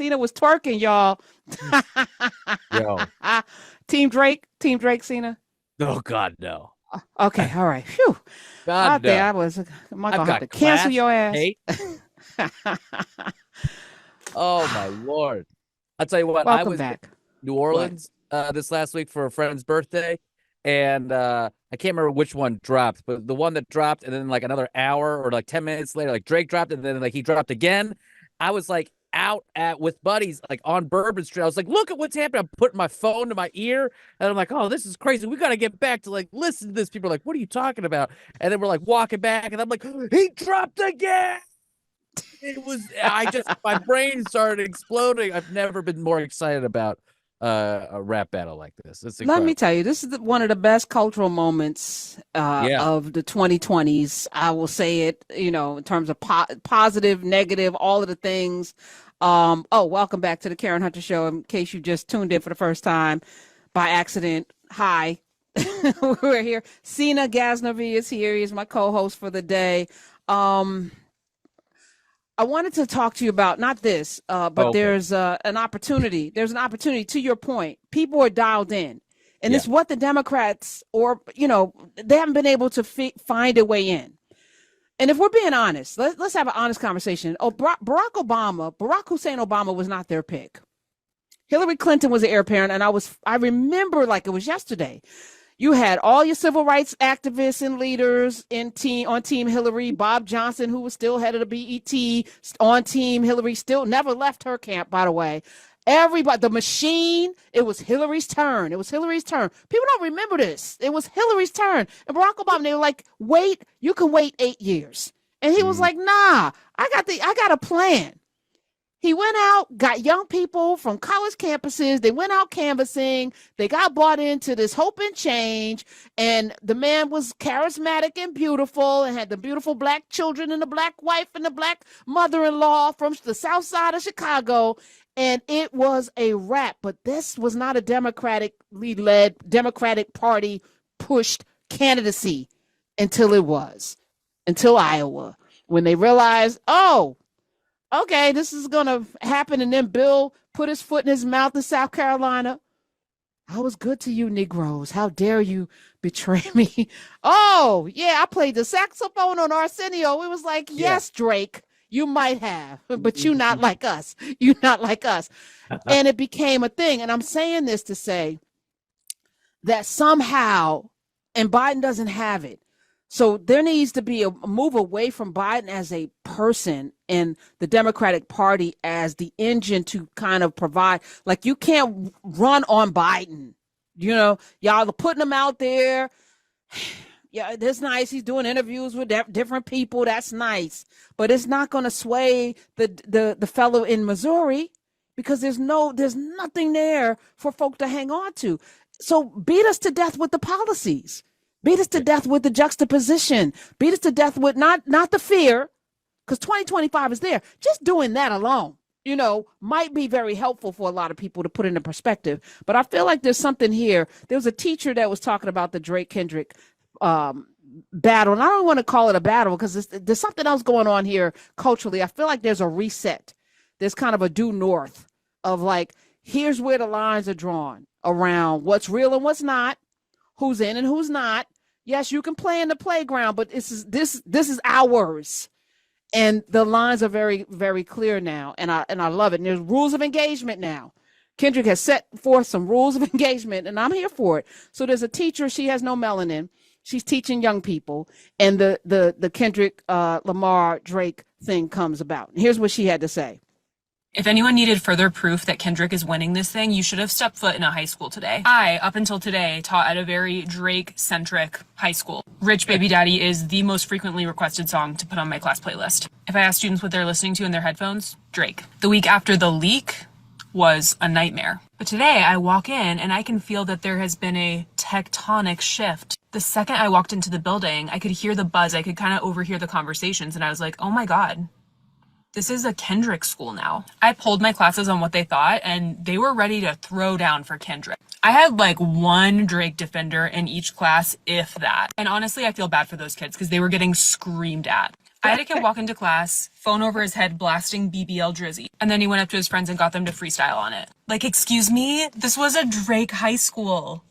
Cena was twerking, y'all. Yo. Team Drake, Cena. Oh God, no. Okay, all right. Phew. I God think I no. was. Am I I've gonna have to got cancel class, your ass? hate. Oh my Lord. I'll tell you what, I Welcome was in back. New What? Orleans this last week for a friend's birthday. And I can't remember which one dropped, but the one that dropped, and then like another hour or like 10 minutes later, like Drake dropped, and then like he dropped again. I was like out at with buddies like on Bourbon Street. I was like, look at what's happening. I'm putting my phone to my ear, and I'm like, oh, this is crazy. We got to get back to like listen to this. People are like, what are you talking about? And then we're like walking back, and I'm like, he dropped again. It was my brain started exploding. I've never been more excited about a rap battle like this. It's Let me incredible. tell you, this is one of the best cultural moments Yeah. of the 2020s. I will say it, in terms of positive, negative, all of the things. Welcome back to the Karen Hunter Show. In case you just tuned in for the first time by accident, hi. We're here. Sina Ghaznavi is here. He's my co-host for the day. Um, I wanted to talk to you about not this, but Oh, okay. there's an opportunity. There's an opportunity. To your point, people are dialed in, and Yeah. it's what the Democrats, or they haven't been able to find a way in. And if we're being honest, let's have an honest conversation. Oh, Barack Hussein Obama was not their pick. Hillary Clinton was the heir apparent, and I remember like it was yesterday. You had all your civil rights activists and leaders on Team Hillary. Bob Johnson, who was still head of the BET, on Team Hillary, still never left her camp, by the way. Everybody, the machine, it was Hillary's turn. It was Hillary's turn. People don't remember this. It was Hillary's turn. And Barack Obama, they were like, wait, you can wait 8 years. And he was Mm. like, nah, I got a plan. He went out, got young people from college campuses. They went out canvassing. They got bought into this hope and change. And the man was charismatic and beautiful and had the beautiful black children and the black wife and the black mother-in-law from the south side of Chicago. And it was a wrap. But this was not a democratically led, Democratic Party pushed candidacy until Iowa, when they realized, oh, okay, this is going to happen. And then Bill put his foot in his mouth in South Carolina. I was good to you, Negroes. How dare you betray me? Oh, yeah, I played the saxophone on Arsenio. It was like, Yeah. yes, Drake, you might have, but you not like us. You not like us. And it became a thing. And I'm saying this to say that somehow, and Biden doesn't have it. So there needs to be a move away from Biden as a person and the Democratic Party as the engine to kind of provide, like, you can't run on Biden. Y'all are putting him out there. Yeah, that's nice. He's doing interviews with different people. That's nice. But it's not going to sway the fellow in Missouri, because there's nothing there for folk to hang on to. So beat us to death with the policies. Beat us to death with the juxtaposition. Beat us to death with not the fear, because 2025 is there. Just doing that alone, might be very helpful for a lot of people to put into perspective. But I feel like there's something here. There was a teacher that was talking about the Drake Kendrick battle, and I don't want to call it a battle because there's something else going on here culturally. I feel like there's a reset. There's kind of a due north of like, here's where the lines are drawn around what's real and what's not, who's in and who's not. Yes, you can play in the playground, but this is ours. And the lines are very, very clear now. And I love it. And there's rules of engagement now. Kendrick has set forth some rules of engagement, and I'm here for it. So there's a teacher, she has no melanin. She's teaching young people, and the Kendrick Lamar Drake thing comes about. And here's what she had to say. If anyone needed further proof that Kendrick is winning this thing, you should have stepped foot in a high school today. I, up until today, taught at a very Drake-centric high school. Rich Baby Daddy is the most frequently requested song to put on my class playlist. If I ask students what they're listening to in their headphones, Drake. The week after the leak was a nightmare. But today I walk in and I can feel that there has been a tectonic shift. The second I walked into the building, I could hear the buzz. I could kind of overhear the conversations, and I was like, oh my God. This is a Kendrick school now. I polled my classes on what they thought, and they were ready to throw down for Kendrick. I had like one Drake defender in each class, if that. And honestly, I feel bad for those kids because they were getting screamed at. I had a kid walk into class, phone over his head, blasting BBL Drizzy. And then he went up to his friends and got them to freestyle on it. Like, excuse me? This was a Drake high school.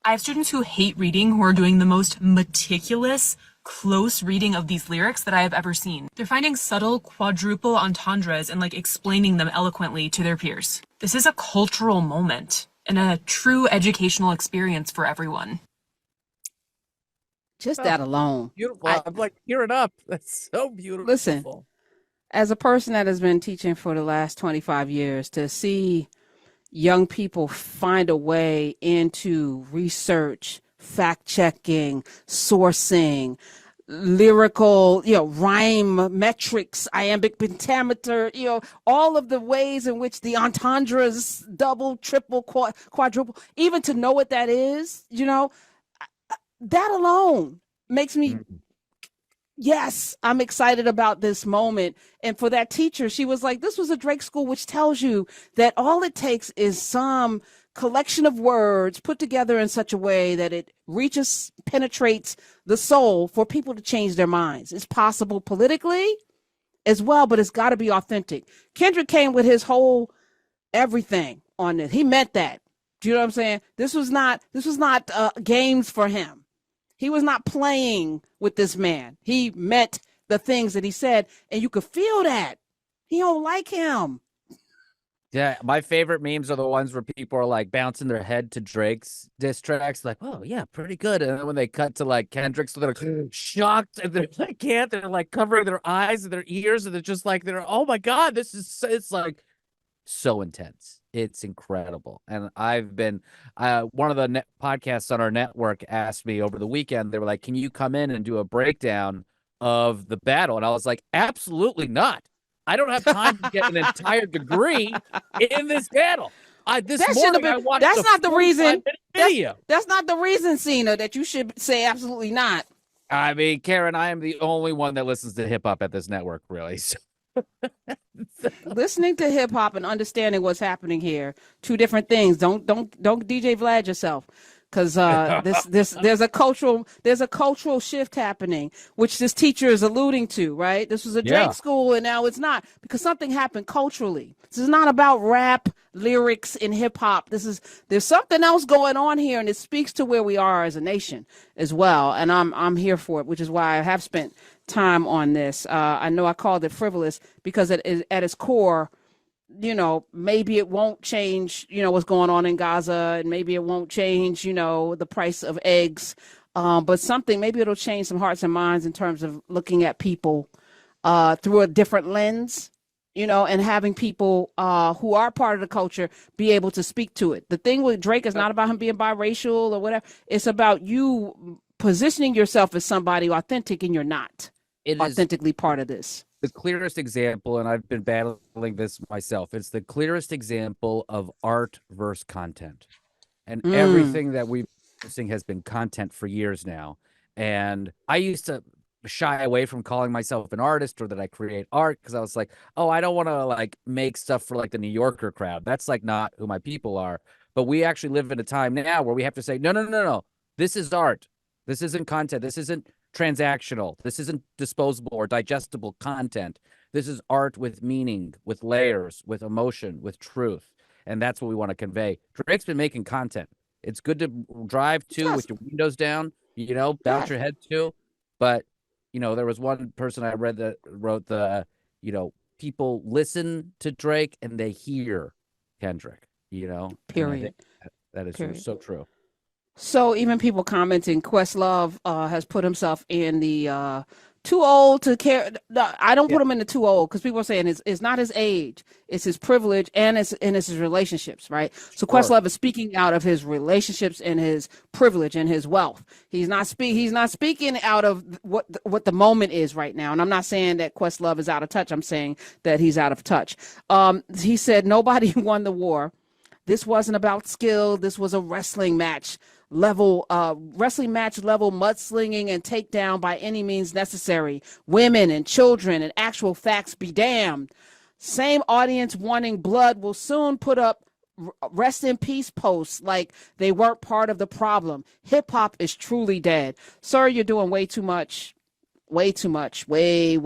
I have students who hate reading who are doing the most meticulous, close reading of these lyrics that I have ever seen. They're finding subtle quadruple entendres and like explaining them eloquently to their peers. This is a cultural moment and a true educational experience for everyone. Just that alone. Beautiful. I'm like tearing up. That's so beautiful. Listen, as a person that has been teaching for the last 25 years, to see young people find a way into research, fact checking, sourcing, lyrical, rhyme metrics, iambic pentameter, all of the ways in which the entendres, double, triple, quadruple, even to know what that is, that alone makes me, yes, I'm excited about this moment. And for that teacher, she was like, this was a Drake school, which tells you that all it takes is some collection of words put together in such a way that it penetrates the soul for people to change their minds. It's possible politically as well, but it's got to be authentic. Kendrick came with his whole everything on this. He meant that. Do you know what I'm saying? This was not games for him. He was not playing with this man. He meant the things that he said, and you could feel that. He don't like him. Yeah, my favorite memes are the ones where people are like bouncing their head to Drake's diss tracks, like, oh yeah, pretty good. And then when they cut to like Kendrick's, so they're like shocked and they're like they're like covering their eyes and their ears, and they're just like oh my God, it's like so intense. It's incredible. And I've been one of the podcasts on our network asked me over the weekend, they were like, can you come in and do a breakdown of the battle? And I was like, absolutely not. I don't have time to get an entire degree in this battle. That's not the reason. That's not the reason, Cena, that you should say absolutely not. I mean, Karen, I am the only one that listens to hip hop at this network, really. So. Listening to hip hop and understanding what's happening here, two different things. Don't DJ Vlad yourself, because there's a cultural shift happening, which this teacher is alluding to. Right, this was a Drake school, and now it's not, because something happened culturally. This is not about rap lyrics in hip hop. There's something else going on here, and it speaks to where we are as a nation as well. And I'm here for it, which is why I have spent time on this. I know I called it frivolous because at its core, maybe it won't change, what's going on in Gaza, and maybe it won't change, the price of eggs, but maybe it'll change some hearts and minds in terms of looking at people through a different lens, and having people who are part of the culture be able to speak to it. The thing with Drake is not about him being biracial or whatever. It's about you positioning yourself as somebody authentic, and you're not authentically part of this. The clearest example, and I've been battling this myself, it's the clearest example of art versus content. And everything that we've been seeing has been content for years now. And I used to shy away from calling myself an artist or that I create art, because I was like, oh, I don't want to like make stuff for like the New Yorker crowd. That's like not who my people are. But we actually live in a time now where we have to say, no. This is art. This isn't content. This isn't transactional. This isn't disposable or digestible content. This is art with meaning, with layers, with emotion, with truth. And that's what we want to convey. Drake's been making content. It's good to drive to with your windows down, bounce your head to. But, there was one person I read that wrote people listen to Drake and they hear Kendrick, Period. That is so true. So even people commenting, Questlove has put himself in the too old to care. No, I don't put him in the too old, because people are saying it's not his age, it's his privilege, and it's his relationships, right? So Questlove is speaking out of his relationships and his privilege and his wealth. He's not speaking out of what the moment is right now. And I'm not saying that Questlove is out of touch. I'm saying that he's out of touch. He said nobody won the war. This wasn't about skill. This was a wrestling match level mudslinging and takedown by any means necessary. Women and children and actual facts be damned. Same audience wanting blood will soon put up rest in peace posts like they weren't part of the problem. Hip hop is truly dead. Sir, you're doing way too much way too much, way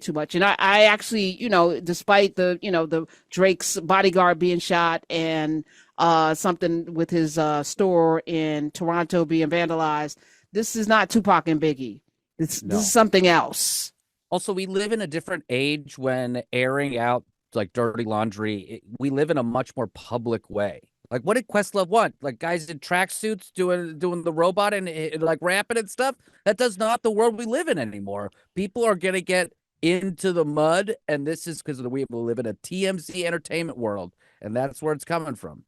too much. And I actually, despite the Drake's bodyguard being shot and something with his store in Toronto being vandalized, this is not Tupac and Biggie. This is something else. Also, we live in a different age when airing out like dirty laundry. We live in a much more public way. Like, what did Questlove want? Like guys in tracksuits doing the robot and like rapping and stuff. That does not the world we live in anymore. People are gonna get into the mud, and this is because we live in a TMZ entertainment world, and that's where it's coming from.